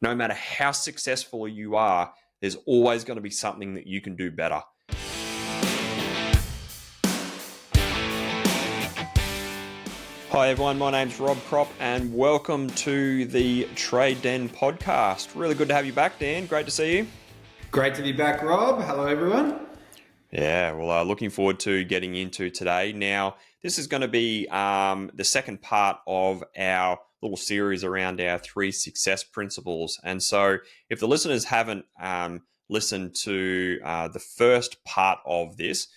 no matter how successful you are, there's always going to be something that you can do better. Hi everyone, my name's Rob Crop and welcome to the Trade Den podcast. Really good to have you back, Dan. Great to see you. Great to be back, Rob. Hello everyone. Yeah, well, looking forward to getting into today. Now, this is going to be the second part of our little series around our 3 success principles. And so if the listeners haven't listened to the first part of this,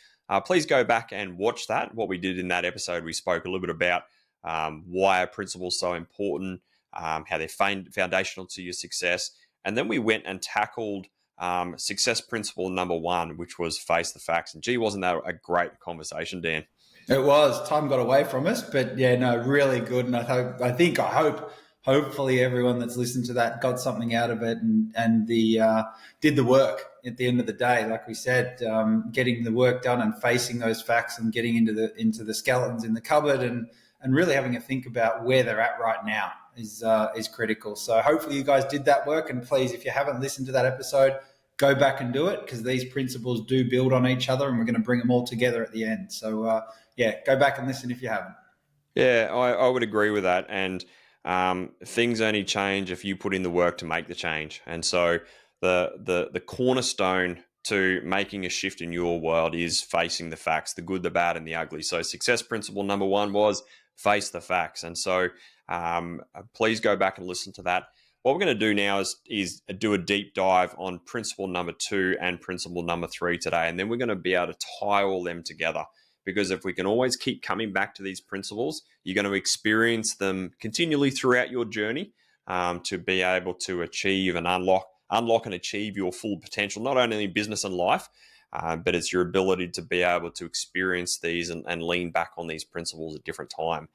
please go back and watch that. What we did in that episode, we spoke a little bit about why our principles are so important, how they're foundational to your success. And then we went and tackled success principle number 1, which was face the facts. And gee, wasn't that a great conversation, Dan? It was. Time got away from us, but yeah, no, really good. And hopefully everyone that's listened to that got something out of it and did the work at the end of the day. Like we said, getting the work done and facing those facts and getting into the skeletons in the cupboard and really having a think about where they're at right now is critical. So hopefully you guys did that work, and please, if you haven't listened to that episode, go back and do it, because these principles do build on each other and we're going to bring them all together at the end. So go back and listen if you haven't. Yeah, I would agree with that. And things only change if you put in the work to make the change. And so the cornerstone to making a shift in your world is facing the facts, the good, the bad, and the ugly. So success principle number 1 was face the facts. And so please go back and listen to that. What we're going to do now is do a deep dive on principle number 2 and principle number 3 today. And then we're going to be able to tie all them together. Because if we can always keep coming back to these principles, you're going to experience them continually throughout your journey to be able to achieve and unlock and achieve your full potential, not only in business and life, but it's your ability to be able to experience these and lean back on these principles at different time.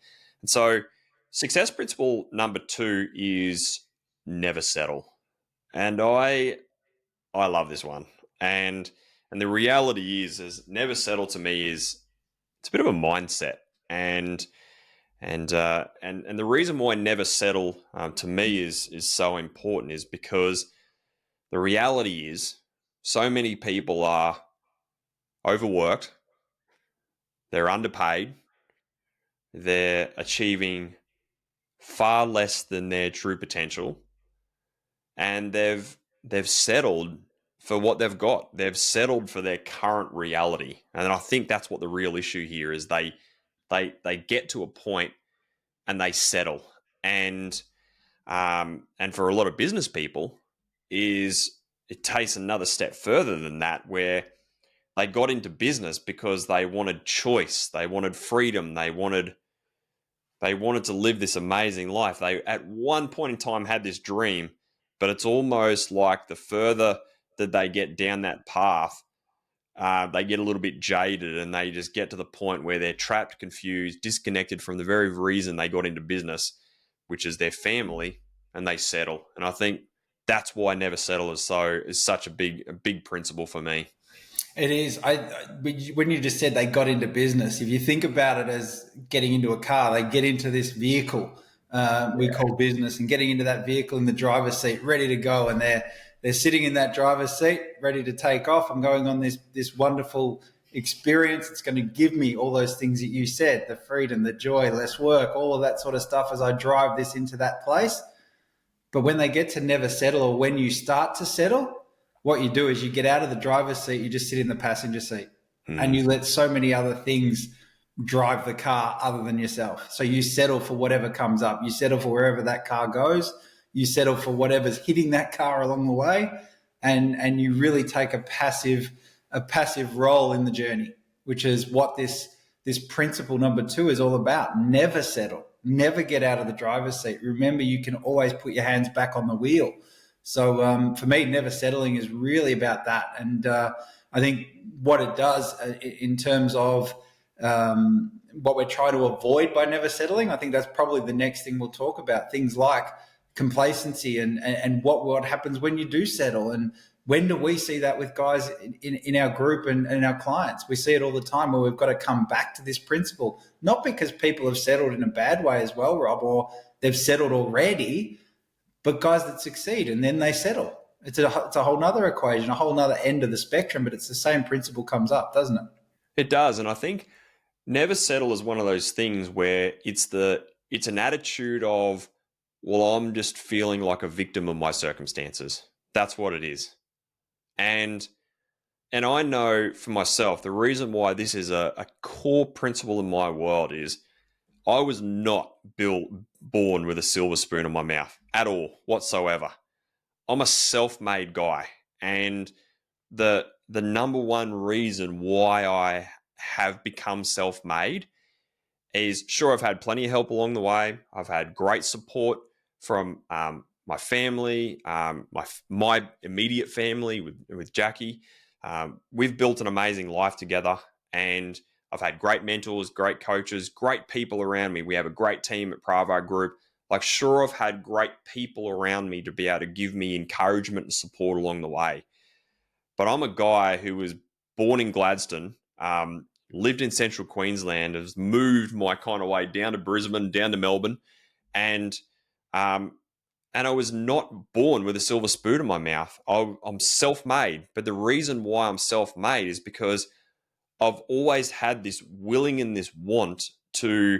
And so success principle number 2 is never settle. And I love this one. And the reality is never settle to me is it's a bit of a mindset. And the reason why never settle to me is so important is because the reality is so many people are overworked, they're underpaid, they're achieving far less than their true potential, and they've settled for what they've got. They've settled for their current reality. And I think that's what the real issue here is. They get to a point and they settle. And for a lot of business people it takes another step further than that, where they got into business because they wanted choice, they wanted freedom, they wanted to live this amazing life. They at one point in time had this dream, but it's almost like the further that they get down that path, they get a little bit jaded and they just get to the point where they're trapped, confused, disconnected from the very reason they got into business, which is their family, and they settle. And I think that's why never settle is such a big principle for me. It is. When you just said they got into business, if you think about it as getting into a car, they get into this vehicle we call business, and getting into that vehicle in the driver's seat, ready to go, and they're sitting in that driver's seat, ready to take off. I'm going on this wonderful experience. It's going to give me all those things that you said, the freedom, the joy, less work, all of that sort of stuff as I drive this into that place. But when they get to never settle, or when you start to settle, what you do is you get out of the driver's seat, you just sit in the passenger seat, and you let so many other things drive the car other than yourself. So you settle for whatever comes up. You settle for wherever that car goes. You settle for whatever's hitting that car along the way, and you really take a passive role in the journey, which is what this principle number 2 is all about. Never settle. Never get out of the driver's seat. Remember, you can always put your hands back on the wheel. So for me, never settling is really about that. And I think what it does in terms of what we're trying to avoid by never settling, I think that's probably the next thing we'll talk about. Things like complacency and what happens when you do settle. And when do we see that with guys in our group and our clients? We see it all the time where we've got to come back to this principle, not because people have settled in a bad way as well, Rob, or they've settled already, but guys that succeed and then they settle. It's a whole nother equation, a whole nother end of the spectrum, but it's the same principle comes up, doesn't it? It does. And I think never settle is one of those things where it's an attitude of, well, I'm just feeling like a victim of my circumstances. That's what it is. And I know for myself, the reason why this is a core principle in my world is I was not born with a silver spoon in my mouth at all, whatsoever. I'm a self-made guy, and the number one reason why I have become self-made is, sure, I've had plenty of help along the way. I've had great support from my family, my immediate family with Jackie. We've built an amazing life together, and I've had great mentors, great coaches, great people around me. We have a great team at Pravar Group. Like, sure, I've had great people around me to be able to give me encouragement and support along the way. But I'm a guy who was born in Gladstone, lived in central Queensland, has moved my kind of way down to Brisbane, down to Melbourne, and um, I was not born with a silver spoon in my mouth. I'm self-made, but the reason why I'm self-made is because I've always had this willing and this want to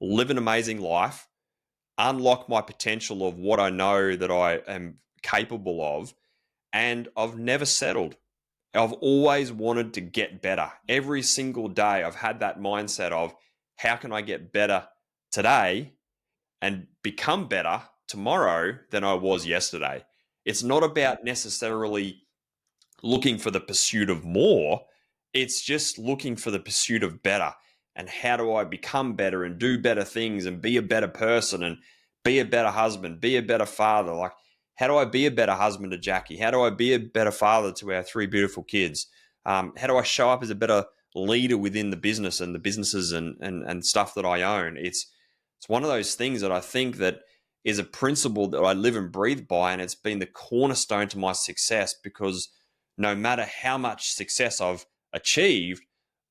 live an amazing life, unlock my potential of what I know that I am capable of, and I've never settled. I've always wanted to get better. Every single day, I've had that mindset of, how can I get better today and become better tomorrow than I was yesterday? It's not about necessarily looking for the pursuit of more. It's just looking for the pursuit of better. And how do I become better and do better things and be a better person and be a better husband, be a better father? Like, how do I be a better husband to Jackie? How do I be a better father to our three beautiful kids? How do I show up as a better leader within the business and the businesses and stuff that I own? It's one of those things that I think that is a principle that I live and breathe by, and it's been the cornerstone to my success, because no matter how much success I've achieved,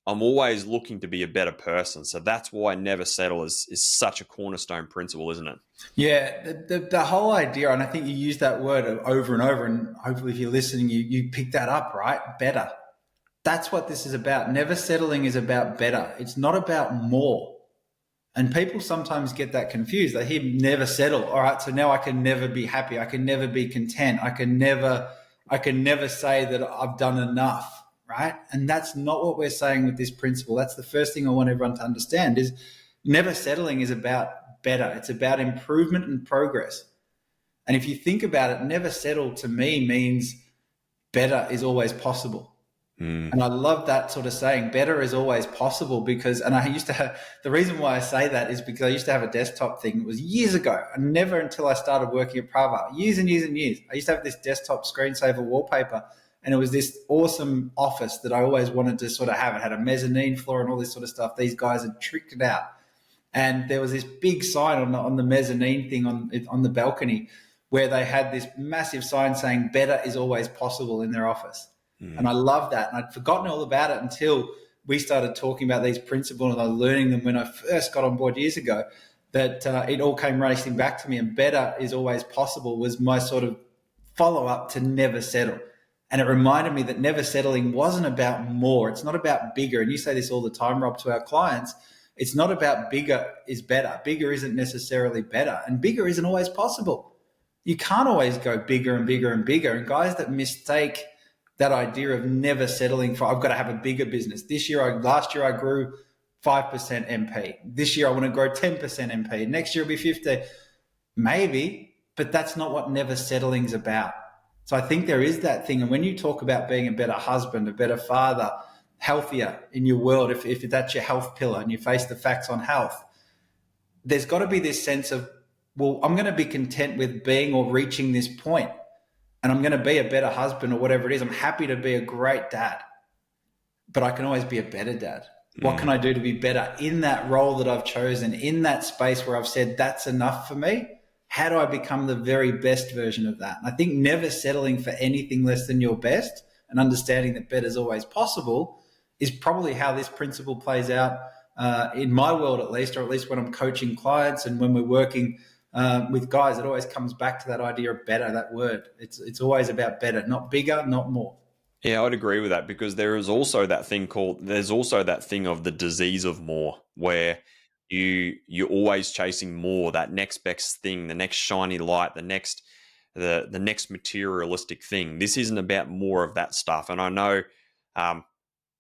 I'm always looking to be a better person. So that's why never settle is such a cornerstone principle, isn't it? Yeah, the whole idea, and I think you use that word over and over, and hopefully if you're listening, you pick that up, right? Better. That's what this is about. Never settling is about better. It's not about more. And people sometimes get that confused. They hear never settle. All right, so now I can never be happy. I can never be content. I can never say that I've done enough, right? And that's not what we're saying with this principle. That's the first thing I want everyone to understand is never settling is about better. It's about improvement and progress. And if you think about it, never settle to me means better is always possible. And I love that sort of saying, better is always possible, because, and I used to have, the reason why I say that is because I used to have a desktop thing. It was years ago, and never until I started working at Pravar, years and years and years. I used to have this desktop screensaver wallpaper, and it was this awesome office that I always wanted to sort of have. It had a mezzanine floor and all this sort of stuff. These guys had tricked it out. And there was this big sign on the mezzanine thing on the balcony where they had this massive sign saying better is always possible in their office. And I love that. And I'd forgotten all about it until we started talking about these principles and I was learning them when I first got on board years ago, that it all came racing back to me. And better is always possible was my sort of follow-up to never settle. And it reminded me that never settling wasn't about more. It's not about bigger. And you say this all the time, Rob, to our clients. It's not about bigger is better. Bigger isn't necessarily better. And bigger isn't always possible. You can't always go bigger and bigger and bigger. And guys that mistake that idea of never settling for, I've got to have a bigger business. Last year I grew 5% MP. This year I want to grow 10% MP. Next year it'll be 50. Maybe, but that's not what never settling is about. So I think there is that thing. And when you talk about being a better husband, a better father, healthier in your world, if that's your health pillar and you face the facts on health, there's got to be this sense of, well, I'm going to be content with being or reaching this point, and I'm going to be a better husband or whatever it is. I'm happy to be a great dad, but I can always be a better dad. What can I do to be better in that role that I've chosen, in that space where I've said that's enough for me? How do I become the very best version of that? And I think never settling for anything less than your best and understanding that better is always possible is probably how this principle plays out in my world, at least, or at least when I'm coaching clients and when we're working with guys, it always comes back to that idea of better, that word. It's always about better, not bigger, not more. Yeah, I'd agree with that because there's also that thing of the disease of more, where you're always chasing more, that next best thing, the next shiny light, the next materialistic thing. This isn't about more of that stuff. And I know um,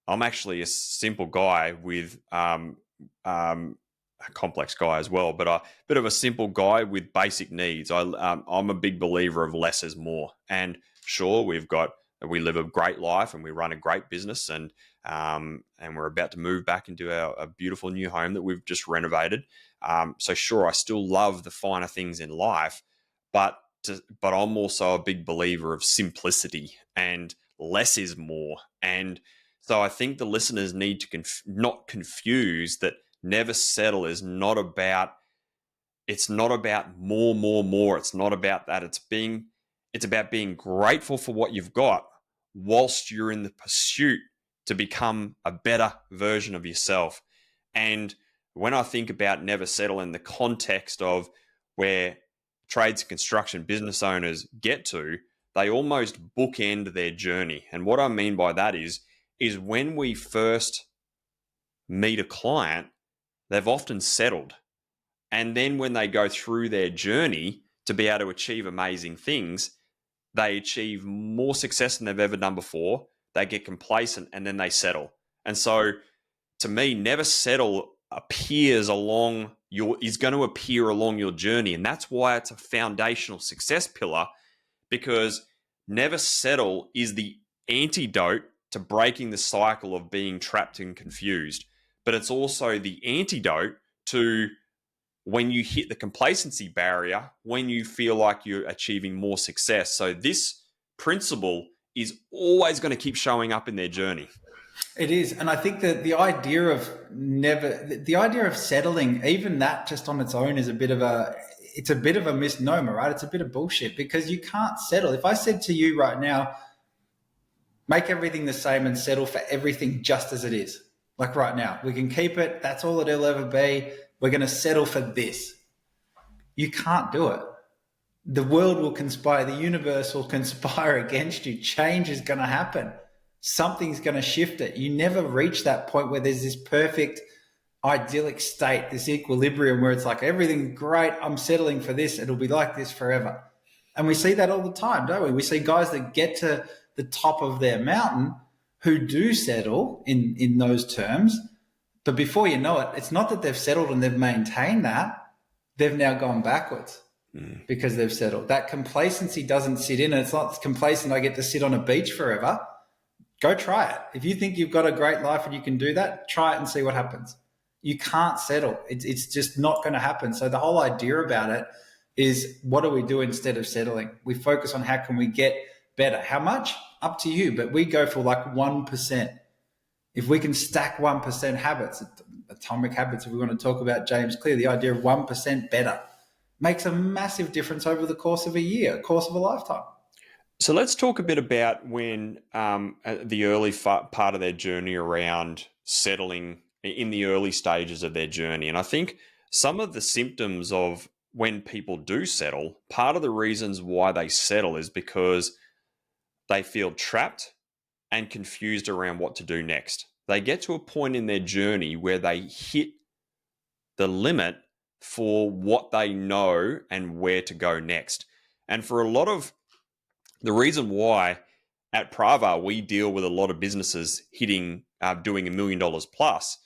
I'm actually a simple guy with a complex guy as well, but a bit of a simple guy with basic needs. I'm a big believer of less is more. And sure, we live a great life and we run a great business, and we're about to move back into a beautiful new home that we've just renovated. So sure, I still love the finer things in life, but but I'm also a big believer of simplicity and less is more. And so I think the listeners need to not confuse that never settle is not about it's not about more, more, more. It's not about that. It's about being grateful for what you've got whilst you're in the pursuit to become a better version of yourself. And when I think about never settle in the context of where trades and construction business owners get to, they almost bookend their journey. And what I mean by that is when we first meet a client, they've often settled. And then when they go through their journey to be able to achieve amazing things, they achieve more success than they've ever done before. They get complacent and then they settle. And so to me, never settle is going to appear along your journey. And that's why it's a foundational success pillar, because never settle is the antidote to breaking the cycle of being trapped and confused. But it's also the antidote to when you hit the complacency barrier, when you feel like you're achieving more success. So this principle is always going to keep showing up in their journey. It is, and I think that the idea of settling, even that just on its own, is it's a bit of a misnomer, right? It's a bit of bullshit, because you can't settle. If I said to you right now, make everything the same and settle for everything just as it is, like right now, we can keep it. That's all it'll ever be. We're going to settle for this. You can't do it. The world will conspire. The universe will conspire against you. Change is going to happen. Something's going to shift it. You never reach that point where there's this perfect idyllic state, this equilibrium where it's like everything's great. I'm settling for this. It'll be like this forever. And we see that all the time, don't we? We see guys that get to the top of their mountain who do settle in those terms. But before you know it, it's not that they've settled and they've maintained that. They've now gone backwards because they've settled. That complacency doesn't sit in. And it's not complacent, I get to sit on a beach forever. Go try it. If you think you've got a great life and you can do that, try it and see what happens. You can't settle. It's just not going to happen. So the whole idea about it is, what do we do instead of settling? We focus on how can we get better. How much? Up to you. But we go for like 1%. If we can stack 1% habits, atomic habits, if we want to talk about James Clear, the idea of 1% better makes a massive difference over the course of a year, course of a lifetime. So let's talk a bit about when the early part of their journey around settling in the early stages of their journey. And I think some of the symptoms of when people do settle, part of the reasons why they settle is because they feel trapped and confused around what to do next. They get to a point in their journey where they hit the limit for what they know and where to go next. And for a lot of the reason why at Pravar we deal with a lot of businesses hitting doing $1 million plus,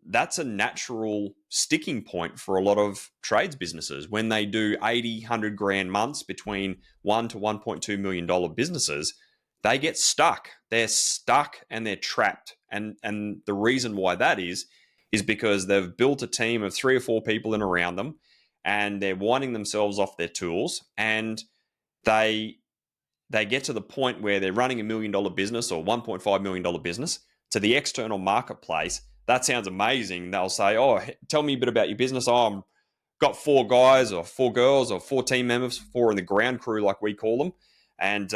that's a natural sticking point for a lot of trades businesses. When they do 80, 100 grand months between $1 to $1.2 million businesses, they get stuck. They're stuck and they're trapped. And the reason why that is because they've built a team of 3 or 4 people in around them, and they're winding themselves off their tools, and they get to the point where they're running $1 million business or $1.5 million business to the external marketplace. That sounds amazing. They'll say, "Oh, tell me a bit about your business." "Oh, I've got 4 guys or 4 girls or 4 team members, 4 in the ground crew, like we call them, and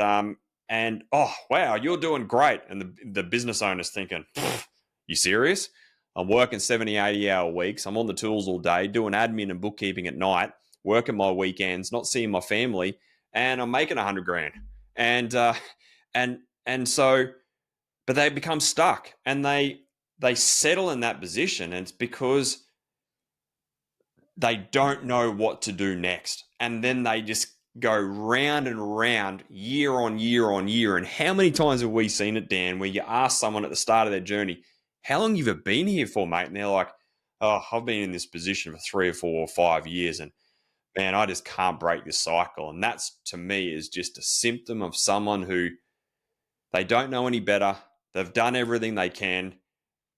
oh wow, you're doing great." And the business owner's thinking, "You serious? I'm working 70, 80 hour weeks. I'm on the tools all day, doing admin and bookkeeping at night, working my weekends, not seeing my family, and I'm making 100 grand. And and so, but they become stuck, and they settle in that position, and it's because they don't know what to do next. And then they just go round and round year on year on year. And how many times have we seen it, Dan, where you ask someone at the start of their journey, how long have you been here for, mate? And they're like, oh, I've been in this position for 3 or 4 or 5 years. And man, I just can't break this cycle. And that's, to me, is just a symptom of someone who they don't know any better. They've done everything they can,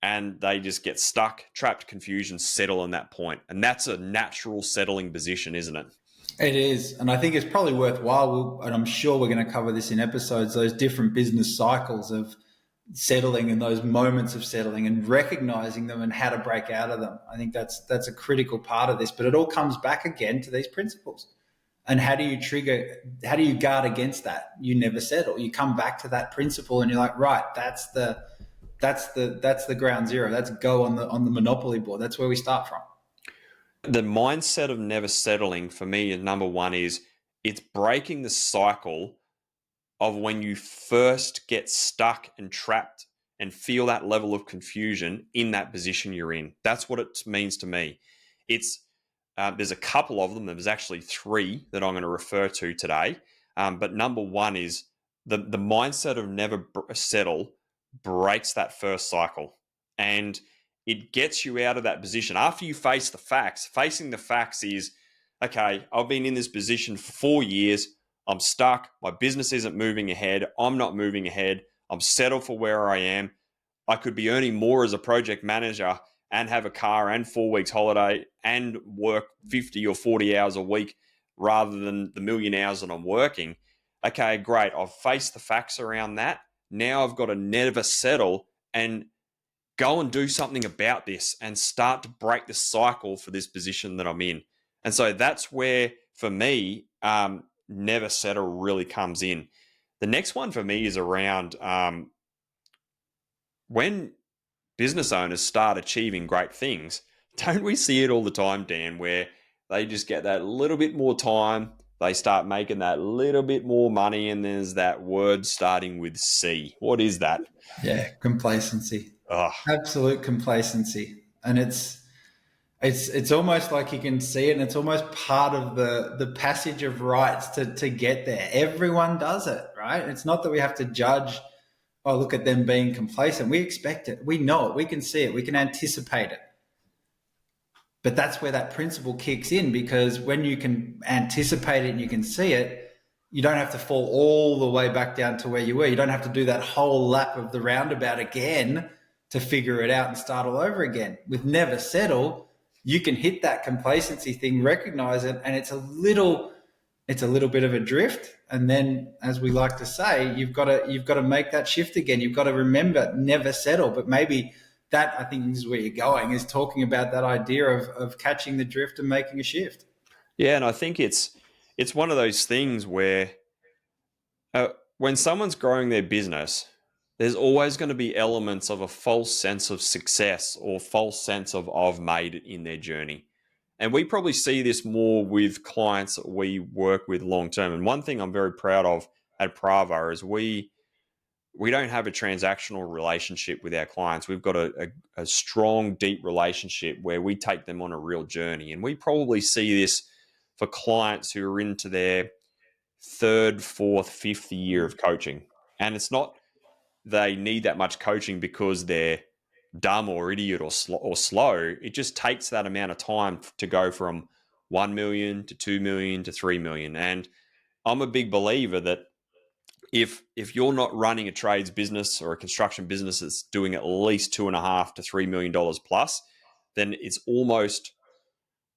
and they just get stuck, trapped, confusion, settle in that point. And that's a natural settling position, isn't it? It is. And I think it's probably worthwhile, and I'm sure we're going to cover this in episodes, those different business cycles of settling and those moments of settling and recognizing them and how to break out of them. I think that's a critical part of this, but it all comes back again to these principles. And how do you guard against that? You never settle. You come back to that principle and you're like, right, that's the ground zero. That's go on the Monopoly board. That's where we start from. The mindset of never settling for me, number one, is it's breaking the cycle of when you first get stuck and trapped and feel that level of confusion in that position you're in. That's what it means to me. It's there's a couple of them. There's actually three that I'm going to refer to today. But number one is the mindset of never settle breaks that first cycle, and it gets you out of that position after you face the facts. Facing the facts is, okay, I've been in this position for 4 years. I'm stuck. My business isn't moving ahead. I'm not moving ahead. I'm settled for where I am. I could be earning more as a project manager and have a car and 4 weeks holiday and work 50 or 40 hours a week rather than the million hours that I'm working. Okay, great. I've faced the facts around that. Now I've got to never settle and go and do something about this and start to break the cycle for this position that I'm in. And so that's where, for me, never settle really comes in. The next one for me is around when business owners start achieving great things. Don't we see it all the time, Dan, where they just get that little bit more time, they start making that little bit more money, and there's that word starting with C. What is that? Yeah, complacency. Oh, Absolute complacency. And it's almost like you can see it, and it's almost part of the passage of rites to get there. Everyone does it, right? It's not that we have to judge, oh, look at them being complacent. We expect it. We know it. We can see it. We can anticipate it. But that's where that principle kicks in, because when you can anticipate it and you can see it, you don't have to fall all the way back down to where you were. You don't have to do that whole lap of the roundabout again to figure it out and start all over again. With never settle, you can hit that complacency thing, recognize it, and it's a little bit of a drift. And then, as we like to say, you've got to make that shift again. You've got to remember, never settle. But maybe that, I think, is where you're going, is talking about that idea of catching the drift and making a shift. yeah, and I think it's one of those things where when someone's growing their business, there's always going to be elements of a false sense of success or false sense of I've made it in their journey. And we probably see this more with clients that we work with long term. And one thing I'm very proud of at Pravar is we don't have a transactional relationship with our clients. We've got a strong, deep relationship where we take them on a real journey. And we probably see this for clients who are into their third, fourth, fifth year of coaching. And it's not they need that much coaching because they're dumb or idiot or slow. It just takes that amount of time to go from 1 million to 2 million to 3 million. And I'm a big believer that if you're not running a trades business or a construction business that's doing at least $2.5 to $3 million plus, then it's almost,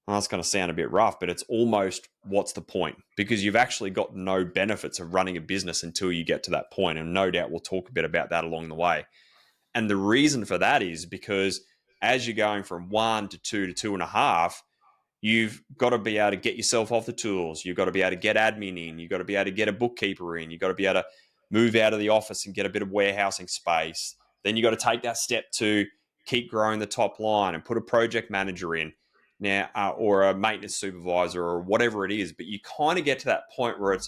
well, that's going to sound a bit rough, but it's almost what's the point? Because you've actually got no benefits of running a business until you get to that point. And no doubt we'll talk a bit about that along the way. And the reason for that is because as you're going from 1 to 2 to 2.5, you've got to be able to get yourself off the tools. You've got to be able to get admin in. You've got to be able to get a bookkeeper in. You've got to be able to move out of the office and get a bit of warehousing space. Then you've got to take that step to keep growing the top line and put a project manager in. now, or a maintenance supervisor or whatever it is. But you kind of get to that point where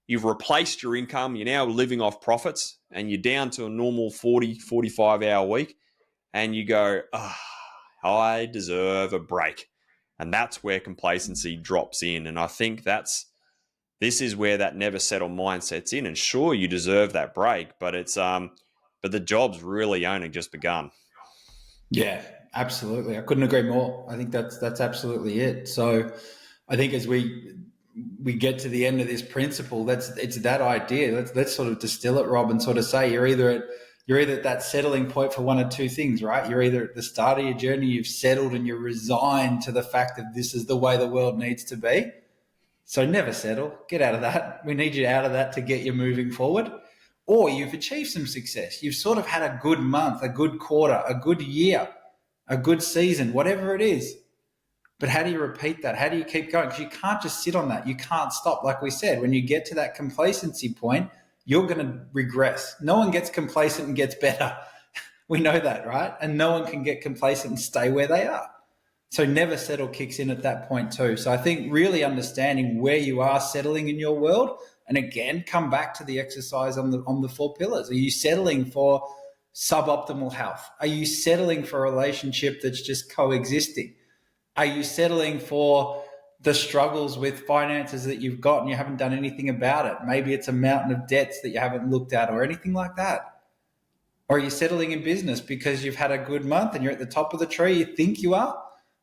you've replaced your income, you're now living off profits, and you're down to a normal 40, 45-hour week, and you go, I deserve a break. And that's where complacency drops in. And I think this is where that never settle mindset's in. And sure, you deserve that break, but but the job's really only just begun. Yeah, absolutely. I couldn't agree more. I think that's absolutely it. So I think as we get to the end of this principle, it's that idea. Let's sort of distill it, Rob, and sort of say you're either at that settling point for one of two things, right? You're either at the start of your journey, you've settled and you're resigned to the fact that this is the way the world needs to be. So never settle. Get out of that. We need you out of that to get you moving forward. Or you've achieved some success. You've sort of had a good month, a good quarter, a good year, a good season, whatever it is. But how do you repeat that? How do you keep going? Because you can't just sit on that. You can't stop. Like we said, when you get to that complacency point, you're going to regress. No one gets complacent and gets better. We know that, right? And no one can get complacent and stay where they are. So never settle kicks in at that point too. So I think really understanding where you are settling in your world, and again, come back to the exercise on the 4 pillars. Are you settling for suboptimal health? Are you settling for a relationship that's just coexisting? Are you settling for the struggles with finances that you've got and you haven't done anything about it? Maybe it's a mountain of debts that you haven't looked at or anything like that. Or are you settling in business because you've had a good month and you're at the top of the tree, you think you are?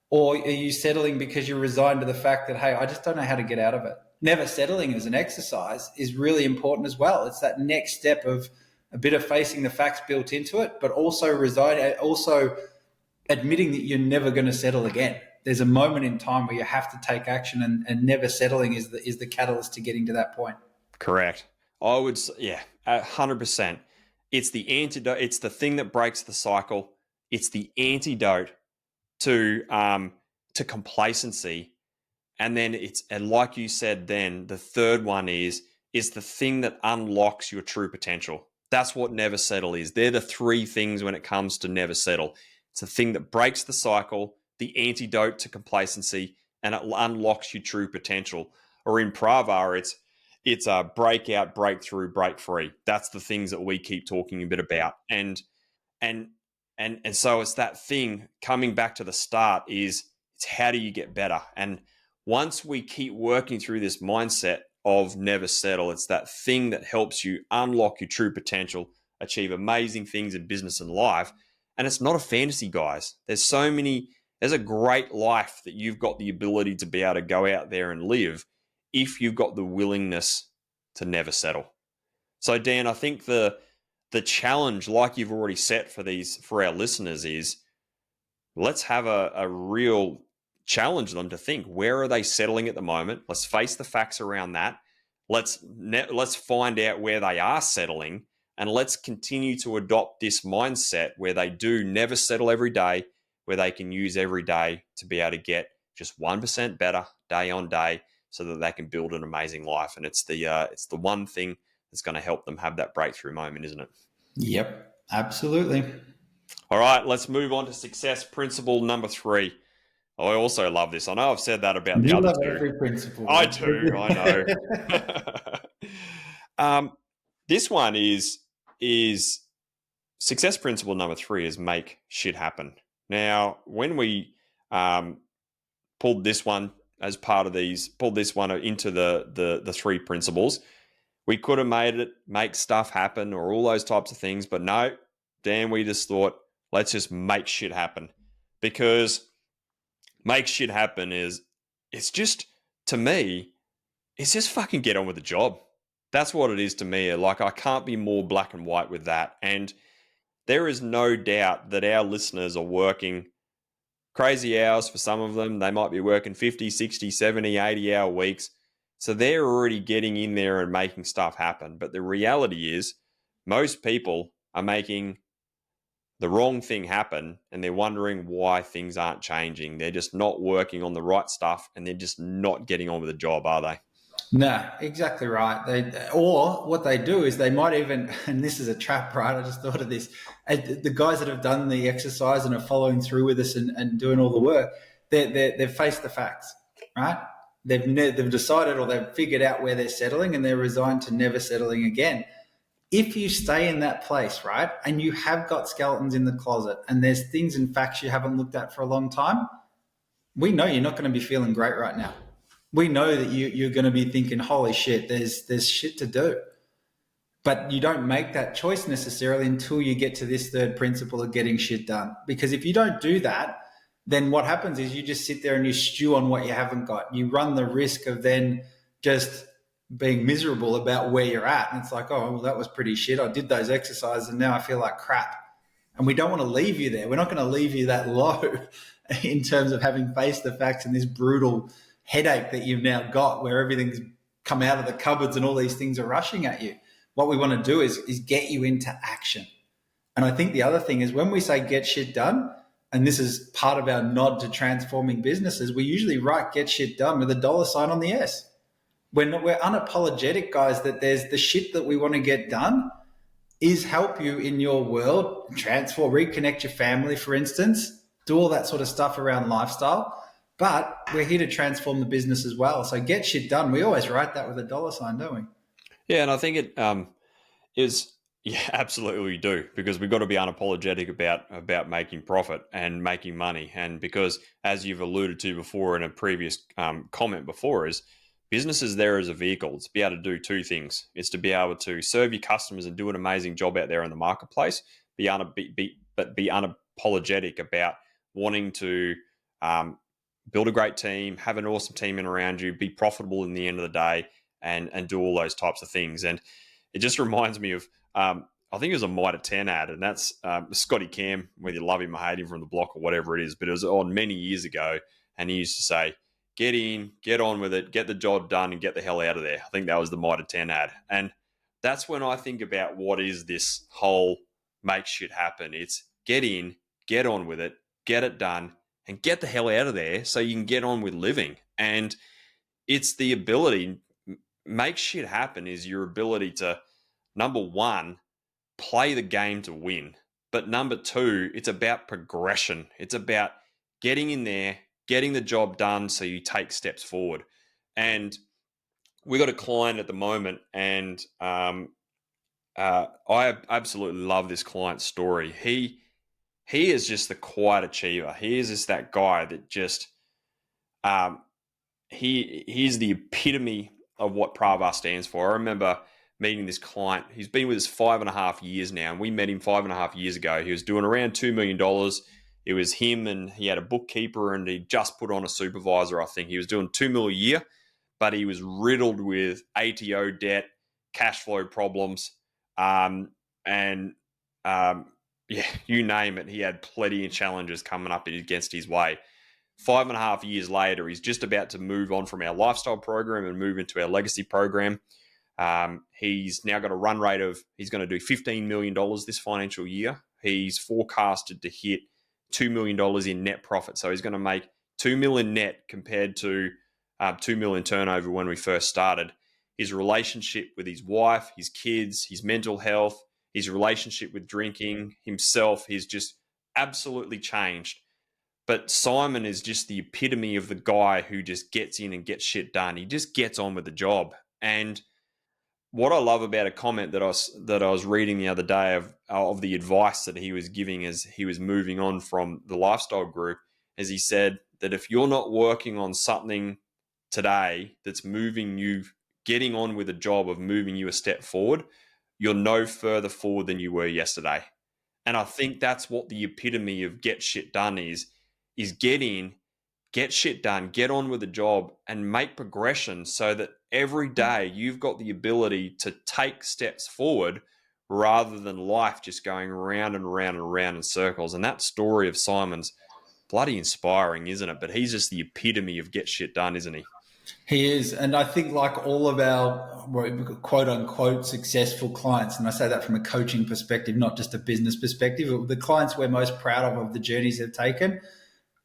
Or are you settling because you're resigned to the fact that, hey, I just don't know how to get out of it? Never settling as an exercise is really important as well. It's that next step of a bit of facing the facts built into it, but also admitting that you're never going to settle again. There's a moment in time where you have to take action, and never settling is the catalyst to getting to that point. Correct. I would, 100%. It's the antidote. It's the thing that breaks the cycle. It's the antidote to complacency. And then and like you said, then the third one is the thing that unlocks your true potential. That's what never settle is. They're the 3 things when it comes to never settle. It's the thing that breaks the cycle, the antidote to complacency, and it unlocks your true potential. Or in Pravar, it's a breakout, breakthrough, break free. That's the things that we keep talking a bit about. And so it's that thing coming back to the start it's how do you get better? And once we keep working through this mindset of never settle, it's that thing that helps you unlock your true potential, achieve amazing things in business and life. And it's not a fantasy, guys. There's a great life that you've got the ability to be able to go out there and live if you've got the willingness to never settle. So Dan, I think the challenge, like you've already set for our listeners, is let's have a real challenge them to think, where are they settling at the moment? Let's face the facts around that. Let's find out where they are settling, and let's continue to adopt this mindset where they do never settle every day, where they can use every day to be able to get just 1% better day on day so that they can build an amazing life. And it's the one thing that's going to help them have that breakthrough moment, isn't it? Yep, absolutely. All right, let's move on to success principle number 3. I also love this. I know I've said that about the You other love 2. every principle. I do. I know. This one is success principle number 3 is make shit happen. Now, when we pulled this one as part of pulled this one into the 3 principles, we could have made it make stuff happen or all those types of things, but no, Dan, we just thought, let's just make shit happen. Because make shit happen it's just, to me, it's just fucking get on with the job. That's what it is to me. Like, I can't be more black and white with that. And there is no doubt that our listeners are working crazy hours for some of them. They might be working 50, 60, 70, 80-hour weeks. So they're already getting in there and making stuff happen. But the reality is most people are making the wrong thing happen, and they're wondering why things aren't changing. They're just not working on the right stuff, and they're just not getting on with the job, are they? No, exactly right. Or what they do is they might even, and this is a trap, right? I just thought of this. The guys that have done the exercise and are following through with us and doing all the work, they've faced the facts, right? They've decided or they've figured out where they're settling, and they're resigned to never settling again. If you stay in that place, right, and you have got skeletons in the closet and there's things and facts you haven't looked at for a long time, we know you're not going to be feeling great right now. We know that you're going to be thinking, holy shit, there's shit to do. But you don't make that choice necessarily until you get to this third principle of getting shit done. Because if you don't do that, then what happens is you just sit there and you stew on what you haven't got. You run the risk of then just being miserable about where you're at. And it's like, oh, well, that was pretty shit. I did those exercises and now I feel like crap. And we don't want to leave you there. We're not going to leave you that low in terms of having faced the facts and this brutal headache that you've now got where everything's come out of the cupboards and all these things are rushing at you. What we want to do is get you into action. And I think the other thing is when we say get shit done, and this is part of our nod to transforming businesses, we usually write get shit done with a $sign on the S. We're unapologetic, guys, that there's the shit that we want to get done is help you in your world, transform, reconnect your family, for instance, do all that sort of stuff around lifestyle. But we're here to transform the business as well. So get shit done. We always write that with a $sign, don't we? Yeah, and I think it is. Yeah, absolutely we do, because we've got to be unapologetic about making profit and making money. And because, as you've alluded to before in a previous comment before, is business is there as a vehicle. It's to be able to do two things. It's to be able to serve your customers and do an amazing job out there in the marketplace, but be unapologetic about wanting to build a great team, have an awesome team in around you, be profitable in the end of the day, and do all those types of things. And it just reminds me of, I think it was a Mitre 10 ad, and that's Scotty Cam, whether you love him or hate him from the block or whatever it is, but it was on many years ago, and he used to say, get in, get on with it, get the job done, and get the hell out of there. I think that was the Mitre 10 ad. And that's when I think about what is this whole make shit happen. It's get in, get on with it, get it done, and get the hell out of there so you can get on with living. And it's the ability, make shit happen is your ability to, number one, play the game to win. But number two, it's about progression. It's about getting in there, getting the job done so you take steps forward. And we got a client at the moment, and I absolutely love this client's story. He is just the quiet achiever. He is just that guy that just he's the epitome of what Pravar stands for. I remember meeting this client. He's been with us 5.5 years now, and we met him 5.5 years ago. He was doing around $2 million. It was him, and he had a bookkeeper, and he just put on a supervisor, I think. He was doing $2 million a year, but he was riddled with ATO debt, cash flow problems, and yeah, you name it. He had plenty of challenges coming up against his way. 5.5 years later, he's just about to move on from our lifestyle program and move into our legacy program. He's now got a run rate of, he's going to do $15 million this financial year. He's forecasted to hit $2 million in net profit. So he's going to make $2 million net compared to $2 million turnover when we first started. His relationship with his wife, his kids, his mental health, his relationship with drinking, himself, he's just absolutely changed. But Simon is just the epitome of the guy who just gets in and gets shit done. He just gets on with the job. And what I love about a comment that I was reading the other day of the advice that he was giving as he was moving on from the lifestyle group, is he said that if you're not working on something today that's moving you, getting on with a job of moving you a step forward, you're no further forward than you were yesterday. And I think that's what the epitome of get shit done is get in, get shit done, get on with the job, and make progression so that every day you've got the ability to take steps forward rather than life just going round and round and round in circles. And that story of Simon's bloody inspiring, isn't it? But he's just the epitome of get shit done, isn't he? He is. And I think like all of our quote unquote successful clients, and I say that from a coaching perspective, not just a business perspective, the clients we're most proud of the journeys they've taken,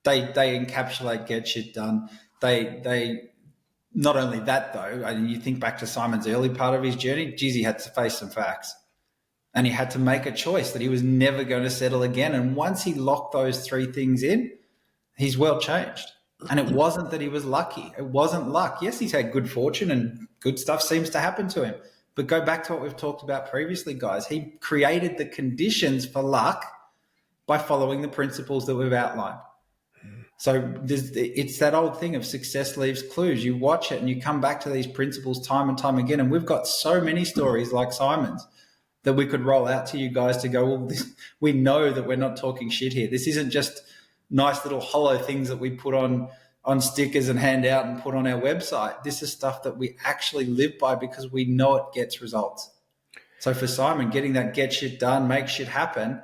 they encapsulate get shit done. They not only that though, and you think back to Simon's early part of his journey, geez, he had to face some facts. And he had to make a choice that he was never going to settle again. And once he locked those three things in, he's well changed. And it wasn't that he was lucky. It wasn't luck. Yes, he's had good fortune and good stuff seems to happen to him. But go back to what we've talked about previously, guys. He created the conditions for luck by following the principles that we've outlined. So it's that old thing of success leaves clues. You watch it and you come back to these principles time and time again. And we've got so many stories like Simon's that we could roll out to you guys to go, well, we know that we're not talking shit here. This isn't just nice little hollow things that we put on stickers and hand out and put on our website. This is stuff that we actually live by because we know it gets results. So for Simon, getting that get shit done, make shit happen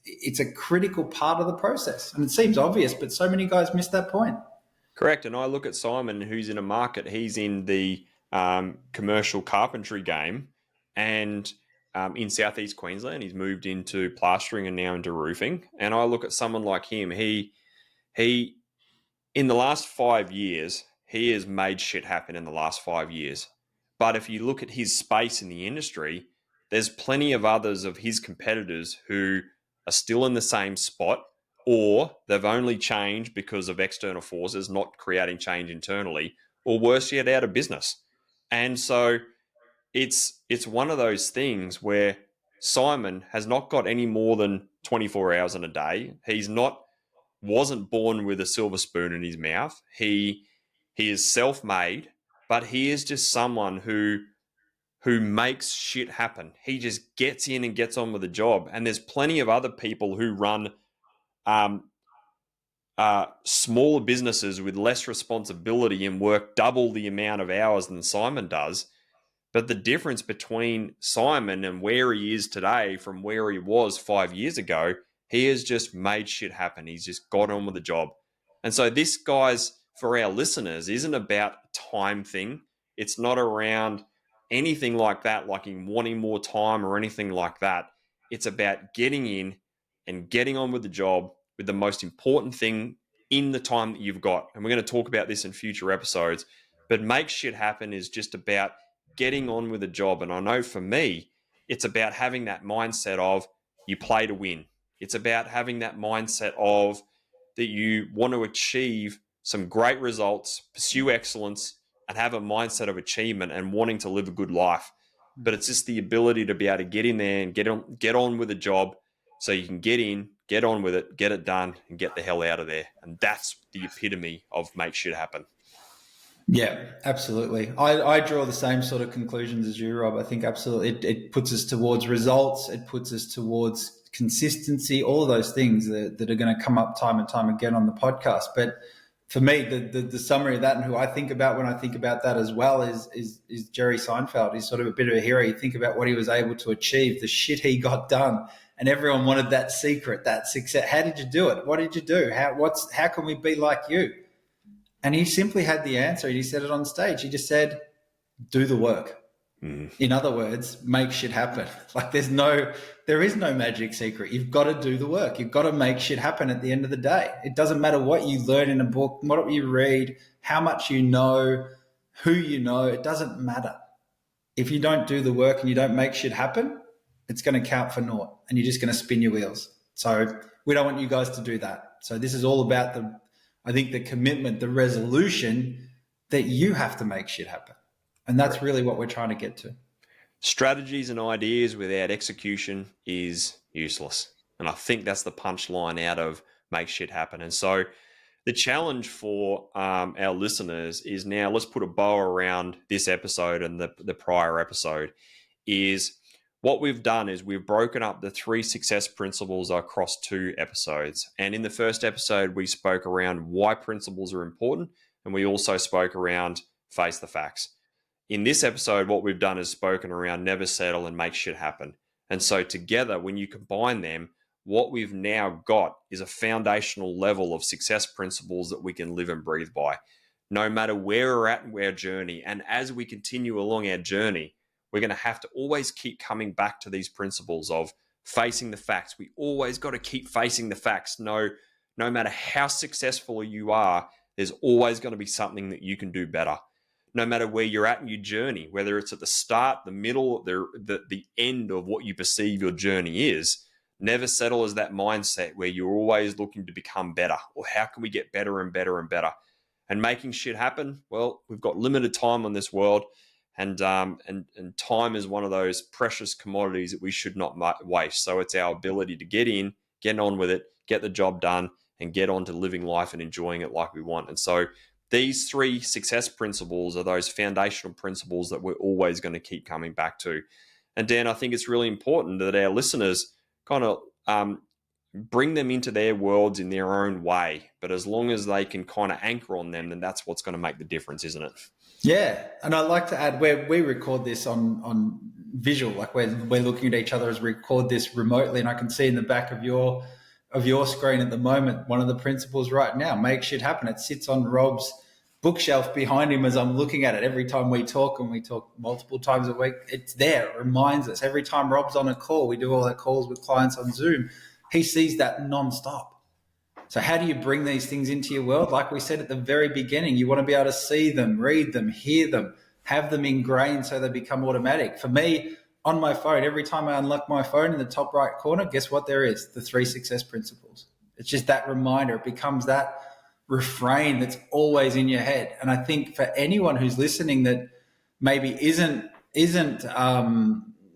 it's a critical part of the process. And it seems obvious, but so many guys miss that point. Correct. And I look at Simon, who's in a market, he's in the commercial carpentry game, and in southeast Queensland, he's moved into plastering and now into roofing. And I look at someone like him, he in the last 5 years, he has made shit happen in the last 5 years. But if you look at his space in the industry, there's plenty of others of his competitors who are still in the same spot, or they've only changed because of external forces, not creating change internally, or worse yet, out of business. And so it's one of those things where Simon has not got any more than 24 hours in a day. He's not wasn't born with a silver spoon in his mouth. He is self-made, but he is just someone who makes shit happen. He just gets in and gets on with the job. And there's plenty of other people who run um, smaller businesses with less responsibility and work double the amount of hours than Simon does. But the difference between Simon and where he is today from where he was 5 years ago, he has just made shit happen. He's just got on with the job. And so this, guys, for our listeners, isn't about a time thing. It's not around anything like that, like in wanting more time or anything like that. It's about getting in and getting on with the job with the most important thing in the time that you've got. And we're going to talk about this in future episodes. But make shit happen is just about getting on with a job. And I know for me, it's about having that mindset of you play to win. It's about having that mindset of that you want to achieve some great results, pursue excellence, and have a mindset of achievement and wanting to live a good life. But it's just the ability to be able to get in there and get on with a job so you can get in, get on with it, get it done, and get the hell out of there. And that's the epitome of make shit happen. Yeah, absolutely. I draw the same sort of conclusions as you, Rob. I think absolutely it puts us towards results. It puts us towards consistency, all of those things that are going to come up time and time again on the podcast. But for me, the summary of that and who I think about when I think about that as well is Jerry Seinfeld. He's sort of a bit of a hero. You think about what he was able to achieve, the shit he got done, and everyone wanted that secret, that success. How did you do it? What did you do? How can we be like you? And he simply had the answer. He said it on stage. He just said, do the work. In other words, make shit happen. Like there is no magic secret. You've got to do the work. You've got to make shit happen at the end of the day. It doesn't matter what you learn in a book, what you read, how much you know, who you know. It doesn't matter. If you don't do the work and you don't make shit happen, it's going to count for naught and you're just going to spin your wheels. So we don't want you guys to do that. So this is all about the commitment, the resolution that you have to make shit happen. And that's really what we're trying to get to. Strategies and ideas without execution is useless. And I think that's the punchline out of make shit happen. And so the challenge for our listeners is now let's put a bow around this episode and the prior episode is what we've done is we've broken up the 3 success principles across 2 episodes. And in the first episode, we spoke around why principles are important. And we also spoke around face the facts. In this episode, what we've done is spoken around never settle and make shit happen. And so together, when you combine them, what we've now got is a foundational level of success principles that we can live and breathe by, no matter where we're at in our journey. And as we continue along our journey, we're going to have to always keep coming back to these principles of facing the facts. We always got to keep facing the facts. No matter how successful you are, there's always going to be something that you can do better. No matter where you're at in your journey, whether it's at the start, the middle, the end of what you perceive your journey is, Never settle as that mindset where you're always looking to become better, or how can we get better and better and better, and making shit happen. Well, we've got limited time on this world, and time is one of those precious commodities that we should not waste. So it's our ability to get on with it, get the job done, and get on to living life and enjoying it like we want. And so these three success principles are those foundational principles that we're always going to keep coming back to. And Dan, I think it's really important that our listeners kind of bring them into their worlds in their own way. But as long as they can kind of anchor on them, then that's what's going to make the difference, isn't it? Yeah, and I'd like to add, where we record this on visual, like we're looking at each other as we record this remotely, and I can see in the back of your screen at the moment one of the principles right now: make shit happen. It sits on Rob's bookshelf behind him as I'm looking at it every time we talk, and we talk multiple times a week. It's there. It reminds us every time Rob's on a call. We do all our calls with clients on Zoom. He sees that non-stop. So how do you bring these things into your world? Like we said at the very beginning, you want to be able to see them, read them, hear them, have them ingrained so they become automatic. For me, on my phone, every time I unlock my phone in the top right corner, guess what there is? The 3 success principles. It's just that reminder. It becomes that refrain that's always in your head. And I think for anyone who's listening that maybe isn't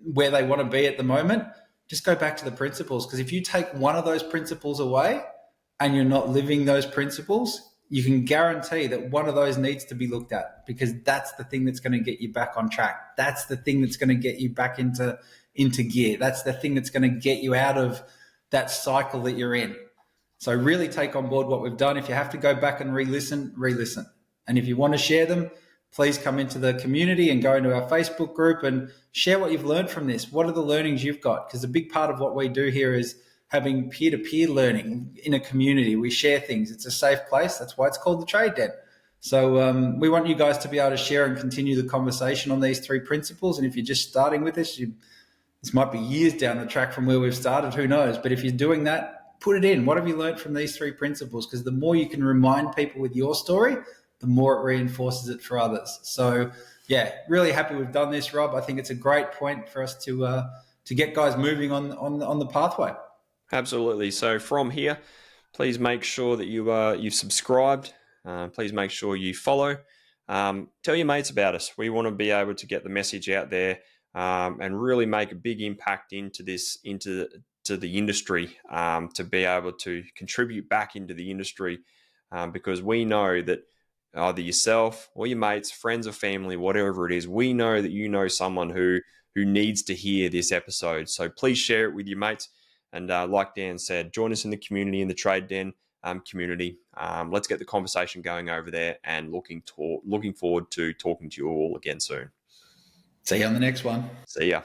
where they want to be at the moment, just go back to the principles. Because if you take one of those principles away and you're not living those principles, you can guarantee that one of those needs to be looked at, because that's the thing that's going to get you back on track. That's the thing that's going to get you back into gear. That's the thing that's going to get you out of that cycle that you're in. So really take on board what we've done. If you have to go back and re-listen. And if you want to share them, please come into the community and go into our Facebook group and share what you've learned from this. What are the learnings you've got? Because a big part of what we do here is having peer-to-peer learning in a community. We share things. It's a safe place. That's why it's called the Trade Den. So we want you guys to be able to share and continue the conversation on these 3 principles. And if you're just starting with this, this might be years down the track from where we've started, who knows? But if you're doing that, put it in. What have you learned from these 3 principles? Because the more you can remind people with your story, the more it reinforces it for others. So yeah, really happy we've done this, Rob. I think it's a great point for us to get guys moving on the pathway. Absolutely. So from here, please make sure that you've subscribed. Please make sure you follow. Tell your mates about us. We want to be able to get the message out there and really make a big impact into the industry, to be able to contribute back into the industry, because we know that either yourself or your mates, friends or family, whatever it is, we know that you know someone who needs to hear this episode. So please share it with your mates. And like Dan said, join us in the community, in the Trade Den community. Let's get the conversation going over there, and looking forward to talking to you all again soon. See you on the next one. See ya.